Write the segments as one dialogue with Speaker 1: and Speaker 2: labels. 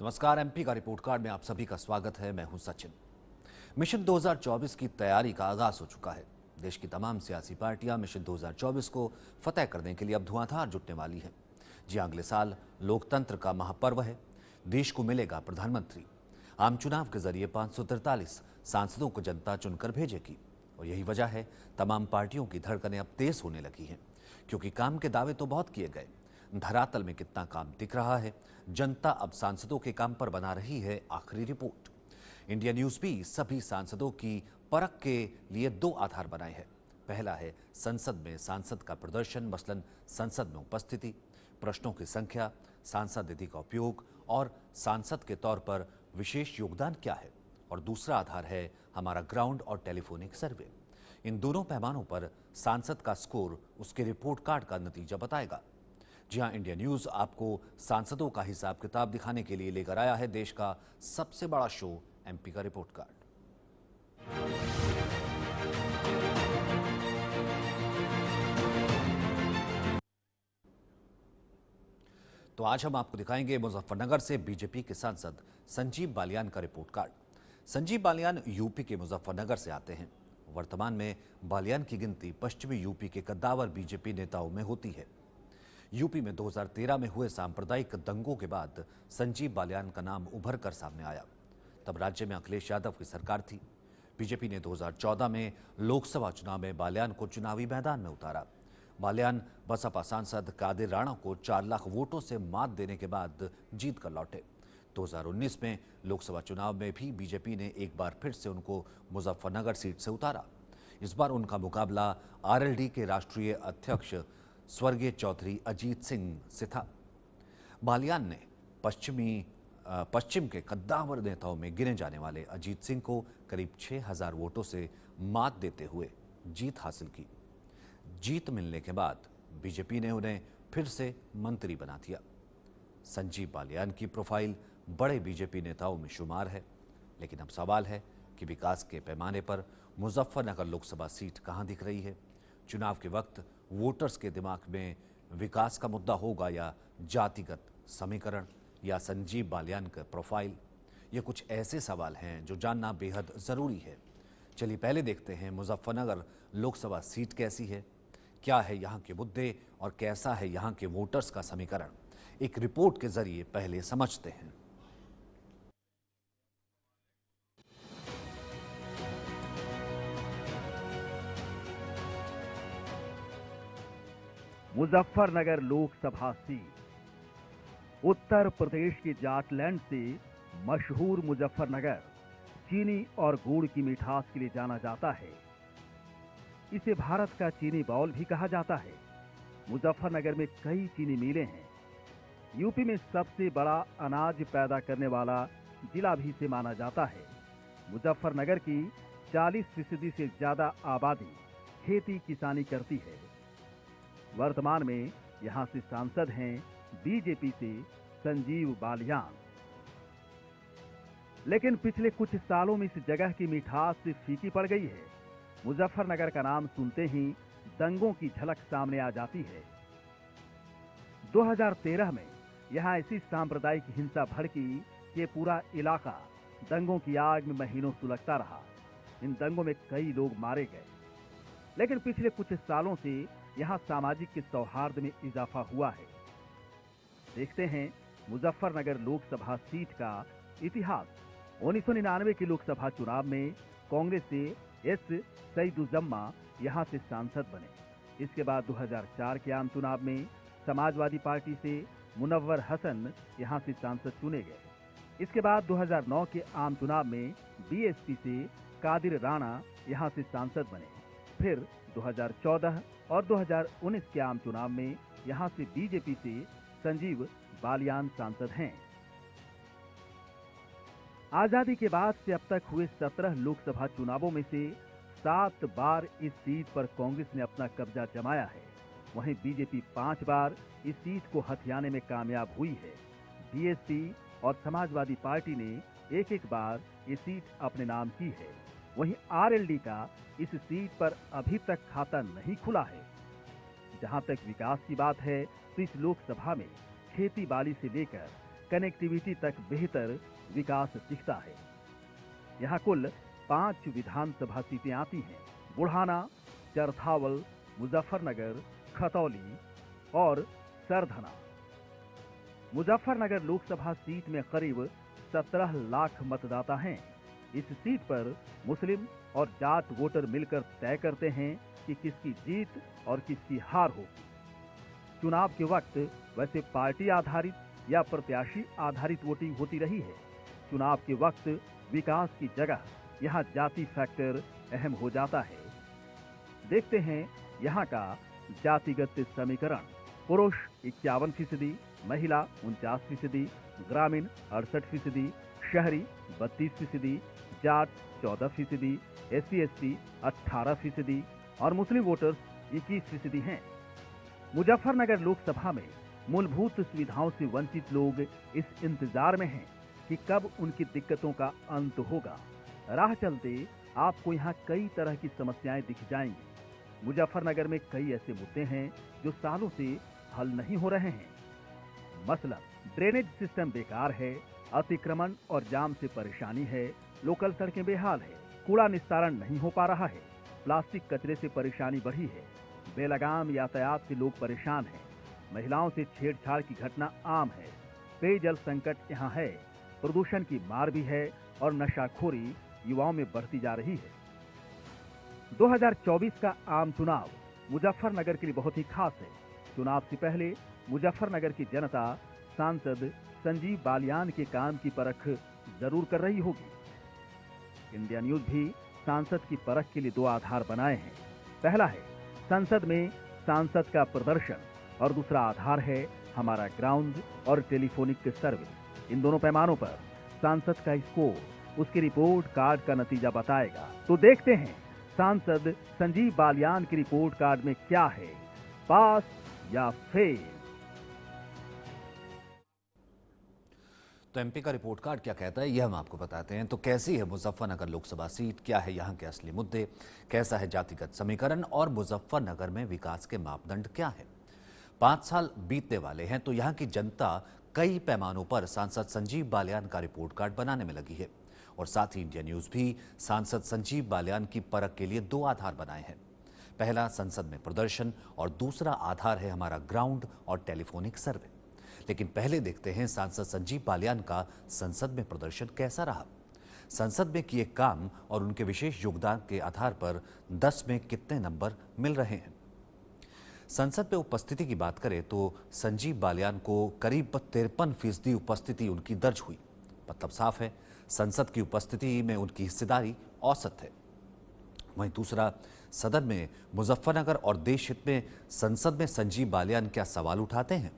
Speaker 1: नमस्कार। एमपी का report card में आप सभी का स्वागत है। मैं हूं सचिन। मिशन 2024 की तैयारी का आगाज हो चुका है। देश की तमाम सियासी पार्टियां मिशन 2024 को फतेह करने के लिए अब धुआंधार जुटने वाली हैं। जी हां, अगले साल लोकतंत्र का महापर्व है। देश को मिलेगा प्रधानमंत्री। आम चुनाव के जरिए 543 सांसदों को जनता चुनकर भेजेगी और यही वजह है तमाम पार्टियों की धड़कनें अब तेज होने लगी हैं, क्योंकि काम के दावे तो बहुत किए गए, धरातल में कितना काम दिख रहा है, जनता अब सांसदों के काम पर बना रही है आखिरी रिपोर्ट। इंडिया न्यूज भी सभी सांसदों की परख के लिए दो आधार बनाए हैं। पहला है संसद में सांसद का प्रदर्शन, मसलन संसद में उपस्थिति, प्रश्नों की संख्या, सांसद निधि का उपयोग और सांसद के तौर पर विशेष योगदान क्या है। और दूसरा आधार है हमारा ग्राउंड और टेलीफोनिक सर्वे। इन दोनों पैमानों पर सांसद का स्कोर उसके रिपोर्ट कार्ड का नतीजा बताएगा। जी हां, इंडिया न्यूज आपको सांसदों का हिसाब किताब दिखाने के लिए लेकर आया है देश का सबसे बड़ा शो, एमपी का रिपोर्ट कार्ड। तो आज हम आपको दिखाएंगे मुजफ्फरनगर से बीजेपी के सांसद संजीव बालियान का report card. Sanjeev Balyan UP के मुजफ्फरनगर से आते हैं। वर्तमान में बालियान की गिनती पश्चिमी यूपी के कद्दावर बीजेपी नेताओं में होती है। यूपी में 2013 में हुए सांप्रदायिक दंगों के बाद संजीव बालियान का नाम उभर कर सामने आया। तब राज्य में अखिलेश यादव की सरकार थी। बीजेपी ने 2014 में लोकसभा चुनाव में बालियान को चुनावी मैदान में उतारा। बालियान बसपा सांसद कादिर राणा को 4 लाख वोटों से मात देने के बाद जीत कर लौटे। 2019 में लोकसभा चुनाव में भी बीजेपी ने एक बार फिर से उनको मुजफ्फरनगर सीट से उतारा। इस बार उनका मुकाबला आरएलडी के राष्ट्रीय अध्यक्ष स्वर्गीय चौधरी अजीत सिंह से था। बालियान ने पश्चिम के कद्दावर नेताओं में गिने जाने वाले अजीत सिंह को करीब 6000 वोटों से मात देते हुए जीत हासिल की। जीत मिलने के बाद बीजेपी ने उन्हें फिर से मंत्री बना दिया। संजीव बालियान की प्रोफाइल बड़े बीजेपी नेताओं में शुमार है, लेकिन अब सवाल है कि विकास के पैमाने पर मुजफ्फरनगर लोकसभा सीट कहां दिख रही है। चुनाव के वक्त वोटर्स के दिमाग में विकास का मुद्दा होगा या जातिगत समीकरण या संजीव बालियान का प्रोफाइल। ये कुछ ऐसे सवाल हैं जो जानना बेहद ज़रूरी है। चलिए पहले देखते हैं मुजफ्फरनगर लोकसभा सीट कैसी है, क्या है यहाँ के मुद्दे और कैसा है यहाँ के वोटर्स का समीकरण। एक रिपोर्ट के जरिए पहले समझते हैं।
Speaker 2: मुजफ्फरनगर लोकसभा सीट। उत्तर प्रदेश के जाटलैंड से मशहूर मुजफ्फरनगर चीनी और गुड़ की मिठास के लिए जाना जाता है। इसे भारत का चीनी बाउल भी कहा जाता है। मुजफ्फरनगर में कई चीनी मिलें हैं। यूपी में सबसे बड़ा अनाज पैदा करने वाला जिला भी इसे माना जाता है। मुजफ्फरनगर की 40% से ज्यादा आबादी खेती किसानी करती है। वर्तमान में यहां से सांसद हैं बीजेपी से संजीव बालियान। लेकिन पिछले कुछ सालों में इस जगह की मिठास फीकी पड़ गई है। मुजफ्फरनगर का नाम सुनते ही दंगों की झलक सामने आ जाती है। 2013 में यहां ऐसी सांप्रदायिक हिंसा भड़की कि पूरा इलाका दंगों की आग में महीनों सुलगता रहा। इन दंगों में कई लोग मारे गए। लेकिन पिछले कुछ सालों से यहां सामाजिक सौहार्द में इजाफा हुआ है। देखते हैं मुजफ्फरनगर लोकसभा सीट का इतिहास। 1999 के लोकसभा चुनाव में कांग्रेस से एस सईदुज्जमा यहां से सांसद बने। इसके बाद 2004 के आम चुनाव में समाजवादी पार्टी से मुनव्वर हसन यहां से सांसद चुने गए। इसके बाद 2009 के आम चुनाव में बीएसपी से कादिर राणा यहां से सांसद बने। फिर 2014 और 2019 के आम चुनाव में यहां से बीजेपी से संजीव बालियान सांसद हैं। आजादी के बाद से अब तक हुए 17 लोकसभा चुनावों में से 7 बार इस सीट पर कांग्रेस ने अपना कब्जा जमाया है। वहीं बीजेपी 5 बार इस सीट को हथियाने में कामयाब हुई है। बीएसपी और समाजवादी पार्टी ने एक बार ये सीट अपने नाम की है। वहीं आरएलडी का इस सीट पर अभी तक खाता नहीं खुला है। जहां तक विकास की बात है तो इस लोकसभा में खेती बाड़ी से लेकर कनेक्टिविटी तक बेहतर विकास दिखता है। यहाँ कुल 5 विधानसभा सीटें आती हैं। बुढ़ाना, चरथावल, मुजफ्फरनगर, खतौली और सरधना। मुजफ्फरनगर लोकसभा सीट में करीब 17 लाख मतदाता हैं। इस सीट पर मुस्लिम और जाट वोटर मिलकर तय करते हैं कि किसकी जीत और किसकी हार होगी। चुनाव के वक्त वैसे पार्टी आधारित या प्रत्याशी आधारित वोटिंग होती रही है। चुनाव के वक्त विकास की जगह यहाँ जाति फैक्टर अहम हो जाता है। देखते हैं यहाँ का जातिगत समीकरण। पुरुष 51%, महिला 49%, ग्रामीण 68%, शहरी 32%, जाट 14%, SC/ST 18% और मुस्लिम वोटर्स 21% हैं। मुजफ्फरनगर लोकसभा में मूलभूत सुविधाओं से वंचित लोग इस इंतजार में हैं कि कब उनकी दिक्कतों का अंत होगा। राह चलते आपको यहाँ कई तरह की समस्याएं दिख जाएंगी। मुजफ्फरनगर में कई ऐसे मुद्दे हैं जो सालों से हल नहीं हो रहे हैं। मसलन ड्रेनेज सिस्टम बेकार है, अतिक्रमण और जाम से परेशानी है, लोकल सड़कें बेहाल है, कूड़ा निस्तारण नहीं हो पा रहा है, प्लास्टिक कचरे से परेशानी बढ़ी है, बेलगाम यातायात से लोग परेशान हैं, महिलाओं से छेड़छाड़ की घटना आम है, पेयजल संकट यहाँ है, प्रदूषण की मार भी है और नशाखोरी युवाओं में बढ़ती जा रही है। 2024 का आम चुनाव मुजफ्फरनगर के लिए बहुत ही खास है। चुनाव से पहले मुजफ्फरनगर की जनता सांसद संजीव बालियान के काम की परख जरूर कर रही होगी। इंडिया न्यूज भी सांसद की परख के लिए 2 आधार बनाए हैं। पहला है संसद में सांसद का प्रदर्शन और दूसरा आधार है हमारा ग्राउंड और टेलीफोनिक सर्वे। इन दोनों पैमानों पर सांसद का स्कोर उसकी रिपोर्ट कार्ड का नतीजा बताएगा। तो देखते हैं सांसद संजीव बालियान की रिपोर्ट कार्ड में क्या है, पास या फेल।
Speaker 1: तो एमपी का रिपोर्ट कार्ड क्या कहता है, यह हम आपको बताते हैं। तो कैसी है मुजफ्फरनगर लोकसभा सीट, क्या है यहाँ के असली मुद्दे, कैसा है जातिगत समीकरण और मुजफ्फरनगर में विकास के मापदंड क्या है। 5 साल बीतने वाले हैं तो यहाँ की जनता कई पैमानों पर सांसद संजीव बालियान का रिपोर्ट कार्ड बनाने में लगी है और साथ ही इंडिया न्यूज भी सांसद संजीव बालियान की परख के लिए 2 आधार बनाए हैं। पहला संसद में प्रदर्शन और दूसरा आधार है हमारा ग्राउंड और टेलीफोनिक सर्वे। लेकिन पहले देखते हैं सांसद संजीव बालियान का संसद में प्रदर्शन कैसा रहा। संसद में किए काम और उनके विशेष योगदान के आधार पर 10 में कितने नंबर मिल रहे हैं। संसद में उपस्थिति की बात करें तो संजीव बालियान को करीब 53% उपस्थिति उनकी दर्ज हुई। मतलब साफ है, संसद की उपस्थिति में उनकी हिस्सेदारी औसत है। वहीं दूसरा, सदन में मुजफ्फरनगर और देश हित में संसद में संजीव बालियान क्या सवाल उठाते हैं,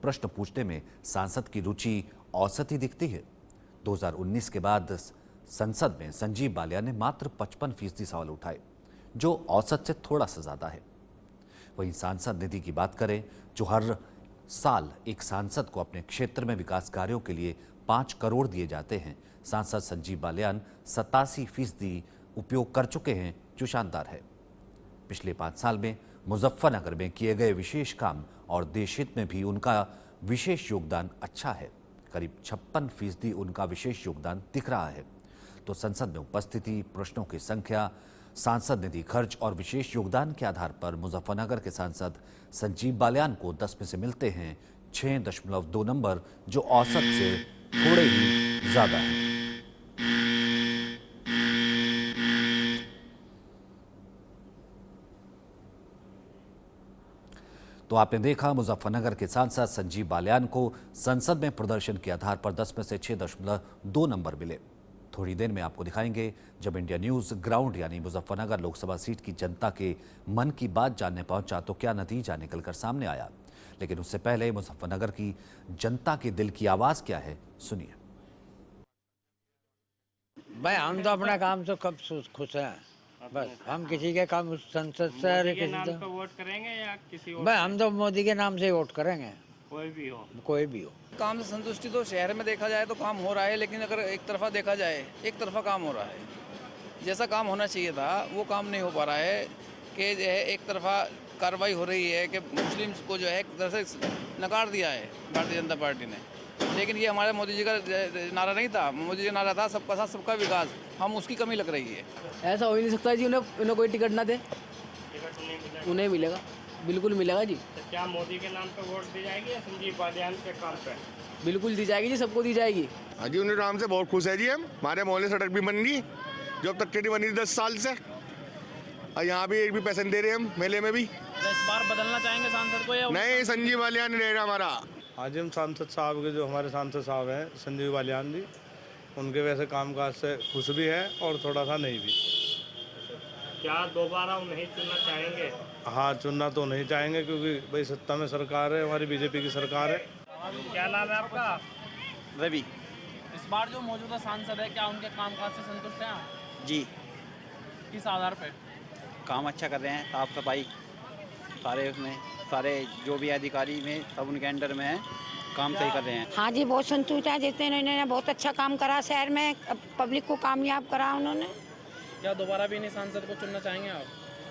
Speaker 1: प्रश्न पूछने में सांसद की रुचि औसत ही दिखती है। 2019 के बाद संसद में संजीव बालियान ने मात्र 55% सवाल उठाए, जो औसत से थोड़ा सा ज्यादा है। वहीं सांसद निधि की बात करें, जो हर साल एक सांसद को अपने क्षेत्र में विकास कार्यों के लिए 5 करोड़ दिए जाते हैं, सांसद संजीव बालियान 87% उपयोग कर चुके हैं, जो शानदार है। पिछले 5 साल में मुजफ्फरनगर में किए गए विशेष काम और देश हित में भी उनका विशेष योगदान अच्छा है। करीब 56% उनका विशेष योगदान दिख रहा है। तो संसद में उपस्थिति, प्रश्नों की संख्या, सांसद निधि खर्च और विशेष योगदान के आधार पर मुजफ्फरनगर के सांसद संजीव बालियान को 10 में से मिलते हैं 6.2 नंबर, जो औसत से थोड़े ही ज्यादा है। तो आपने देखा मुजफ्फरनगर के सांसद संजीव बालियान को संसद में प्रदर्शन के आधार पर 10 में से 6.2 नंबर मिले। थोड़ी देर में आपको दिखाएंगे जब इंडिया न्यूज ग्राउंड यानी मुजफ्फरनगर लोकसभा सीट की जनता के मन की बात जानने पहुंचा तो क्या नतीजा निकलकर सामने आया। लेकिन उससे पहले मुजफ्फरनगर की जनता के दिल की आवाज क्या है, सुनिए।
Speaker 3: भाई हम तो अपना काम से कब खुश हैं, बस हम किसी के काम संसद से किसी
Speaker 4: नाम पे वोट करेंगे या किसी और?
Speaker 3: भाई हम तो मोदी के नाम से ही वोट करेंगे,
Speaker 4: कोई भी हो।
Speaker 3: कोई भी हो।
Speaker 5: काम से संतुष्टि तो शहर में देखा जाए तो काम हो रहा है, लेकिन अगर एक तरफा देखा जाए, एक तरफा काम हो रहा है। जैसा काम होना चाहिए था वो काम नहीं हो पा रहा है कि जो है एक तरफा कार्रवाई हो रही है कि मुस्लिम्स को जो है एक तरह से नकार दिया है भारतीय जनता पार्टी ने। लेकिन ये हमारे मोदी जी का नारा नहीं था। मोदी जी का नारा था सबका साथ सबका विकास। हम उसकी कमी लग रही है।
Speaker 6: ऐसा हो ही नहीं सकता जी, उन्हें कोई टिकट ना दे।
Speaker 4: टिकट नहीं मिलेगा
Speaker 6: उन्हें मिलेगा, बिल्कुल मिलेगा जी,
Speaker 4: तो क्या मोदी के नाम पे वोट दी जाएगी या संजीव बालियान के काम पे?
Speaker 6: बिल्कुल दी जाएगी जी, सबको दी जाएगी।
Speaker 7: हाँ जी, उन्हीं नाम से बहुत खुश है जी हम। हमारे मोहल्ले सड़क भी बन गई जो अब तक की नहीं बनी 10 साल से, और यहाँ भी एक भी पैसे नहीं दे रहे हम मेले में भी।
Speaker 8: इस बार बदलना चाहेंगे सांसद को या
Speaker 7: नहीं, संजीव बालियान रहेगा हमारा।
Speaker 9: आज हम सांसद साहब के जो हमारे सांसद साहब हैं संजीव बालियान जी, उनके वैसे कामकाज से खुश भी है और थोड़ा सा नहीं भी।
Speaker 4: क्या दोबारा उन्हें चुनना चाहेंगे?
Speaker 9: हाँ, चुनना तो नहीं चाहेंगे क्योंकि भाई सत्ता में सरकार है, हमारी बीजेपी की सरकार है।
Speaker 4: क्या नाम है आपका?
Speaker 8: रवि। इस बार जो मौजूदा सांसद है, क्या उनके कामकाज से संतुष्ट हैं आप?
Speaker 10: जी,
Speaker 8: किस आधार पे?
Speaker 10: काम अच्छा कर रहे हैं, साफ सफाई सारे उसमें, सारे जो भी अधिकारी में सब उनके अंडर में है, काम सही कर रहे हैं।
Speaker 11: हाँ जी, बहुत संतुष्ट है। जितने इन्होंने बहुत अच्छा काम करा शहर में, पब्लिक को कामयाब करा उन्होंने।
Speaker 8: क्या दोबारा भी इन्हीं सांसद को चुनना चाहेंगे आप?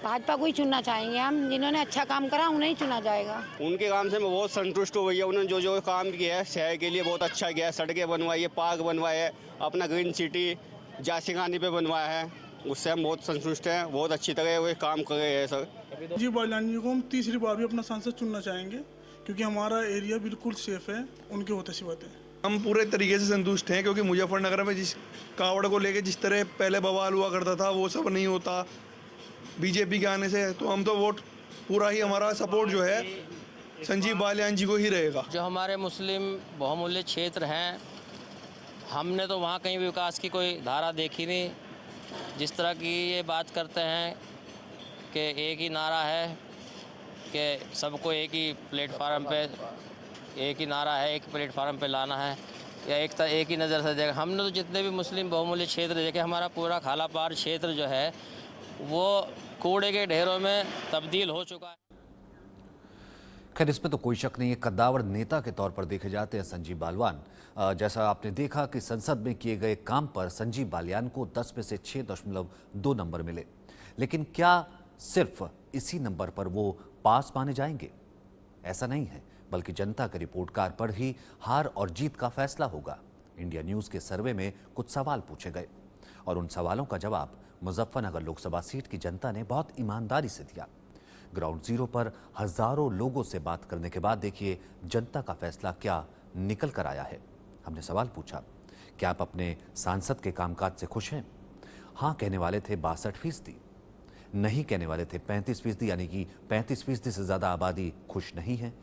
Speaker 11: भाजपा को ही चुनना चाहेंगे हम, जिन्होंने अच्छा काम करा उन्हें ही चुना जाएगा।
Speaker 12: उनके काम से मैं बहुत संतुष्ट हो गई है। उन्होंने जो जो काम किया है शहर के लिए बहुत अच्छा किया है। सड़कें बनवाई है, पार्क बनवाए है, अपना ग्रीन सिटी जासिकानी पे बनवाया है, उससे हम बहुत संतुष्ट हैं। बहुत अच्छी तरह वो काम कर रहे हैं सर।
Speaker 13: जी बालियान जी को हम तीसरी बार भी अपना सांसद चुनना चाहेंगे क्योंकि हमारा एरिया बिल्कुल सेफ है उनके होते सी बातें।
Speaker 7: हम पूरे तरीके से संतुष्ट हैं क्योंकि मुजफ्फरनगर में जिस कावड़ को लेके जिस तरह पहले बवाल हुआ करता था वो सब नहीं होता बीजेपी के आने से। तो हम तो वोट पूरा ही हमारा सपोर्ट जो है संजीव बालियान जी को ही रहेगा।
Speaker 14: जो हमारे मुस्लिम बहुमूल्य क्षेत्र हैं, हमने तो वहाँ कहीं विकास की कोई धारा देखी नहीं। जिस तरह की ये बात करते हैं कि एक ही नारा है कि सबको एक ही प्लेटफार्म पे, एक ही नारा है, एक प्लेटफार्म पे लाना है या एक ही नज़र से देखा। हमने तो जितने भी मुस्लिम बहुमूल्य क्षेत्र देखे, हमारा पूरा खालापार क्षेत्र जो है वो कूड़े के ढेरों में तब्दील हो चुका है।
Speaker 1: खैर, इसमें तो कोई शक नहीं है, कद्दावर नेता के तौर पर देखे जाते हैं संजीव बालियान। जैसा आपने देखा कि संसद में किए गए काम पर संजीव बालियान को 10 में से 6.2 नंबर मिले। लेकिन क्या सिर्फ इसी नंबर पर वो पास माने जाएंगे? ऐसा नहीं है, बल्कि जनता के रिपोर्ट कार्ड पर ही हार और जीत का फैसला होगा। इंडिया न्यूज़ के सर्वे में कुछ सवाल पूछे गए और उन सवालों का जवाब मुजफ्फरनगर लोकसभा सीट की जनता ने बहुत ईमानदारी से दिया। ग्राउंड जीरो पर हजारों लोगों से बात करने के बाद देखिए जनता का फैसला क्या निकल कर आया है। हमने सवाल पूछा, क्या आप अपने सांसद के कामकाज से खुश हैं? हाँ कहने वाले थे 62%, नहीं कहने वाले थे 35%, यानी कि 35% से ज़्यादा आबादी खुश नहीं है।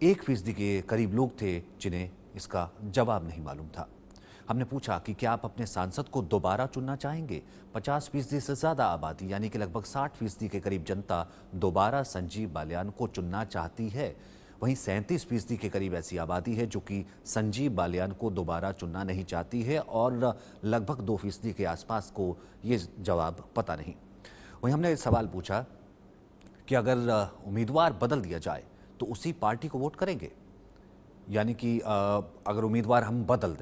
Speaker 1: 1% के करीब लोग थे जिन्हें इसका जवाब नहीं मालूम था। हमने पूछा कि क्या आप अपने सांसद को दोबारा चुनना चाहेंगे? 50% से ज़्यादा आबादी, यानी कि लगभग 60% के करीब जनता दोबारा संजीव बालियान को चुनना चाहती है। वहीं 37% के करीब ऐसी आबादी है जो कि संजीव बालियान को दोबारा चुनना नहीं चाहती है और लगभग 2% के आसपास को ये जवाब पता नहीं। वहीं हमने सवाल पूछा कि अगर उम्मीदवार बदल दिया जाए तो उसी पार्टी को वोट करेंगे? यानी कि अगर उम्मीदवार हम बदल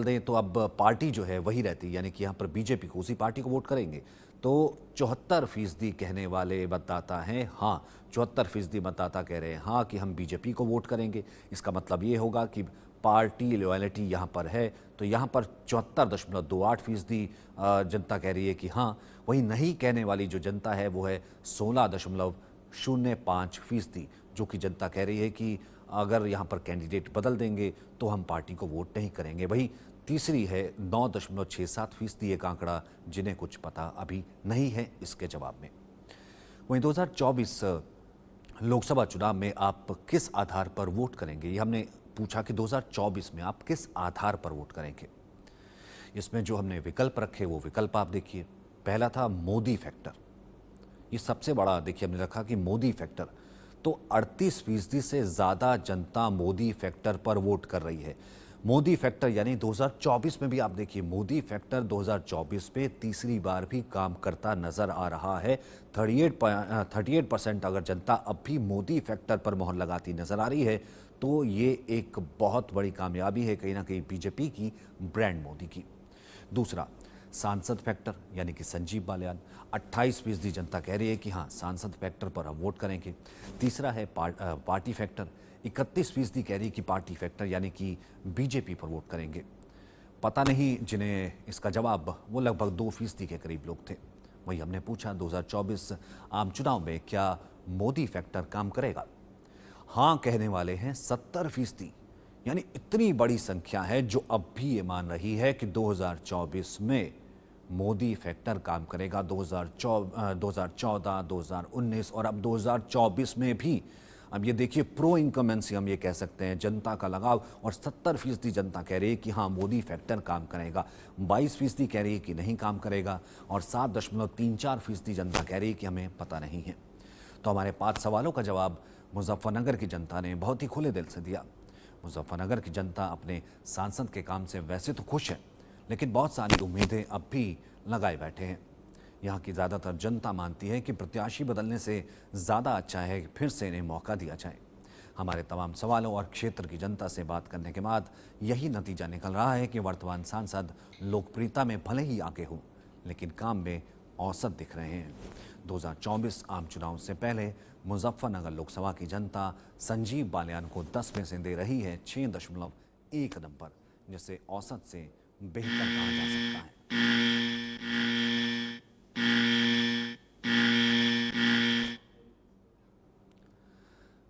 Speaker 1: दें तो अब पार्टी जो है वही रहती, यानी कि यहाँ पर बीजेपी को, उसी पार्टी को वोट करेंगे। तो 74% कहने वाले मतदाता हैं हाँ, 74% मतदाता कह रहे हैं हाँ कि हम बीजेपी को वोट करेंगे। इसका मतलब ये होगा कि पार्टी लॉयल्टी यहाँ पर है। तो यहाँ पर 74.28% जनता कह रही है कि हाँ। वहीं नहीं कहने वाली जो जनता है वो है 16.05%, जो कि जनता कह रही है कि अगर यहाँ पर कैंडिडेट बदल देंगे तो हम पार्टी को वोट नहीं करेंगे। वही तीसरी है 9.67%, एक आंकड़ा जिन्हें कुछ पता अभी नहीं है इसके जवाब में। वहीं 2024 लोकसभा चुनाव में आप किस आधार पर वोट करेंगे, ये हमने पूछा कि 2024 में आप किस आधार पर वोट करेंगे। इसमें जो हमने विकल्प रखे वो विकल्प आप देखिए। पहला था मोदी फैक्टर, ये सबसे बड़ा देखिए हमने रखा कि मोदी फैक्टर। तो 38% से ज़्यादा जनता मोदी फैक्टर पर वोट कर रही है। मोदी फैक्टर यानी 2024 में भी आप देखिए मोदी फैक्टर 2024 में तीसरी बार भी काम करता नजर आ रहा है। 38% अगर जनता अब भी मोदी फैक्टर पर मोहर लगाती नजर आ रही है तो ये एक बहुत बड़ी कामयाबी है कहीं ना कहीं बीजेपी की, ब्रांड मोदी की। दूसरा सांसद फैक्टर यानी कि संजीव बालियान, 28% जनता कह रही है कि हाँ सांसद फैक्टर पर हम वोट करेंगे। तीसरा है पार्टी फैक्टर, 31% कह रही कि पार्टी फैक्टर यानी कि बीजेपी पर वोट करेंगे। पता नहीं जिन्हें इसका जवाब वो लगभग 2% के करीब लोग थे। वहीं हमने पूछा 2024 आम चुनाव में क्या मोदी फैक्टर काम करेगा। हाँ कहने वाले हैं 70%, यानी इतनी बड़ी संख्या है जो अब भी ये मान रही है कि 2024 में मोदी फैक्टर काम करेगा। 2014, 2019 और अब 2024 में भी। अब ये देखिए, प्रो इनकमेंसी हम ये कह सकते हैं, जनता का लगाव, और 70% जनता कह रही है कि हाँ मोदी फैक्टर काम करेगा। 22% कह रही है कि नहीं काम करेगा और 7.34% जनता कह रही है कि हमें पता नहीं है। तो हमारे 5 सवालों का जवाब मुजफ्फरनगर की जनता ने बहुत ही खुले दिल से दिया। मुजफ्फरनगर की जनता अपने सांसद के काम से वैसे तो खुश है, लेकिन बहुत सारी उम्मीदें अब भी लगाए बैठे हैं। यहाँ की ज़्यादातर जनता मानती है कि प्रत्याशी बदलने से ज़्यादा अच्छा है कि फिर से इन्हें मौका दिया जाए। हमारे तमाम सवालों और क्षेत्र की जनता से बात करने के बाद यही नतीजा निकल रहा है कि वर्तमान सांसद लोकप्रियता में भले ही आगे हों, लेकिन काम में औसत दिख रहे हैं। 2024 आम चुनाव से पहले मुजफ्फरनगर लोकसभा की जनता संजीव बालियान को 10 में से दे रही है 6.1 नंबर, जिसे औसत से बेहतर कहा जा सकता है।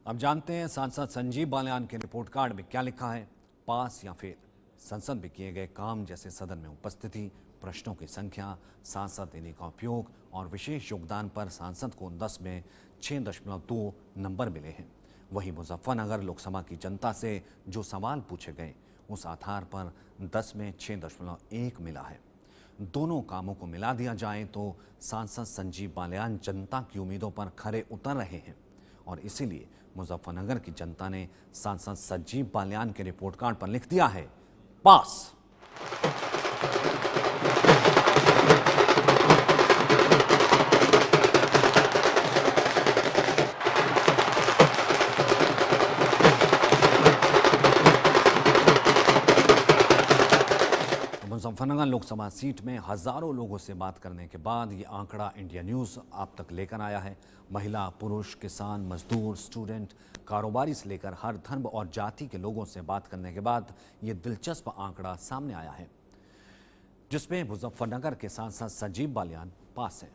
Speaker 1: अब जानते हैं सांसद संजीव बालियान के रिपोर्ट कार्ड में क्या लिखा है। पास या फेल। संसद में किए गए काम जैसे सदन में उपस्थिति, प्रश्नों की संख्या, सांसद निधि का उपयोग और विशेष योगदान पर सांसद को 10 में 6.2 नंबर मिले हैं। वहीं मुजफ्फरनगर लोकसभा की जनता से जो सवाल पूछे गए उस आधार पर 10 में 6.1 मिला है। दोनों कामों को मिला दिया जाए तो सांसद संजीव बालियान जनता की उम्मीदों पर खरे उतर रहे हैं और इसीलिए मुजफ्फरनगर की जनता ने सांसद संजीव बालियान के रिपोर्ट कार्ड पर लिख दिया है पास। मुजफ्फरनगर लोकसभा सीट में हजारों लोगों से बात करने के बाद ये आंकड़ा इंडिया न्यूज़ आप तक लेकर आया है। महिला, पुरुष, किसान, मजदूर, स्टूडेंट, कारोबारी से लेकर हर धर्म और जाति के लोगों से बात करने के बाद ये दिलचस्प आंकड़ा सामने आया है, जिसमें मुजफ्फरनगर के सांसद संजीव बालियान पास हैं।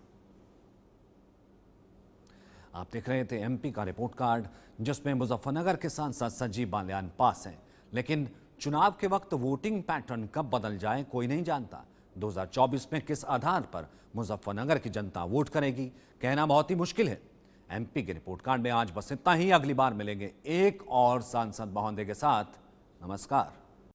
Speaker 1: आप देख रहे थे एमपी का रिपोर्ट कार्ड, जिसमें मुजफ्फरनगर के सांसद संजीव बालियान पास हैं, लेकिन चुनाव के वक्त वोटिंग पैटर्न कब बदल जाए कोई नहीं जानता। 2024 में किस आधार पर मुजफ्फरनगर की जनता वोट करेगी, कहना बहुत ही मुश्किल है। एमपी के रिपोर्ट कार्ड में आज बस इतना ही। अगली बार मिलेंगे एक और सांसद महोदय के साथ। नमस्कार।